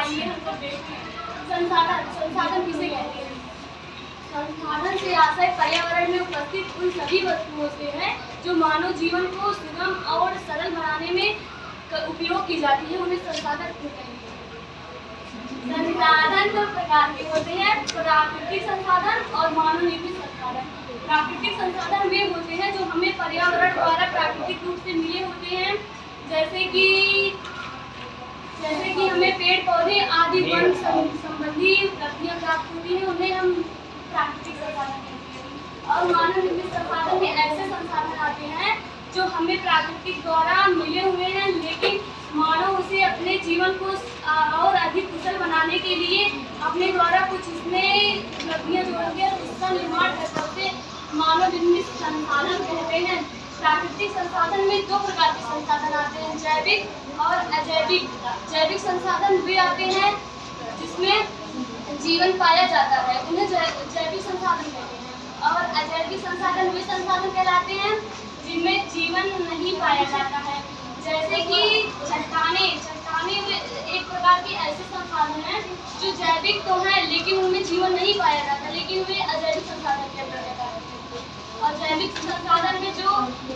आइए हम सब देखते हैं। संसाधन किसे कहते हैं? संसाधन से आशय पर्यावरण में उपस्थित उन सभी वस्तुओं से है जो मानव जीवन को सुगम और सरल बनाने में उपयोग की जाती है, उन्हें संसाधन कहते हैं। संसाधन दो प्रकार के होते हैं, प्राकृतिक संसाधन और मानव निर्मित संसाधन। प्राकृतिक संसाधन वे होते हैं जो हमें पर्यावरण द्वारा प्राकृतिक रूप से मिले होते हैं, जैसे कि हमें पेड़ पौधे आदि वन संबंधी लकड़ियाँ प्राप्त होती हैं, उन्हें हम प्राकृतिक संसाधन कहते हैं। और मानव निर्मित संसाधन में ऐसे संसाधन आते हैं जो हमें प्राकृतिक द्वारा मिले हुए हैं, लेकिन मानव उसे अपने जीवन को और अधिक कुशल बनाने के लिए अपने द्वारा कुछ इसमें लकड़ियाँ जोड़कर उसका निर्माण करते हैं, मानव निर्मित संसाधन कहते हैं। प्राकृतिक संसाधन में दो प्रकार के संसाधन आते हैं, जैविक और अजैविक। जैविक संसाधन वे आते हैं जिसमें जीवन पाया जाता है, उन्हें जैविक संसाधन कहते हैं। और अजैविक संसाधन वे संसाधन कहलाते हैं जिनमें जीवन नहीं पाया जाता है, जैसे कि चट्टाने एक प्रकार के ऐसे संसाधन हैं जो जैविक तो हैं लेकिन उनमें जीवन नहीं पाया जाता, लेकिन वे अजैविक संसाधन के अंतर्गत आते हैं। और जैविक संसाधन में जो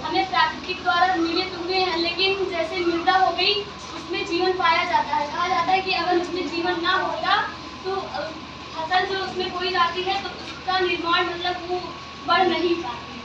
हमें प्राकृतिक द्वारा मिले हुए हैं, लेकिन जैसे मृदा हो गई उसमें जीवन पाया जाता है। कहा जाता है कि अगर उसमें जीवन ना होगा तो फसल जो उसमें बोई जाती है तो उसका निर्माण मतलब वो बढ़ नहीं पाती।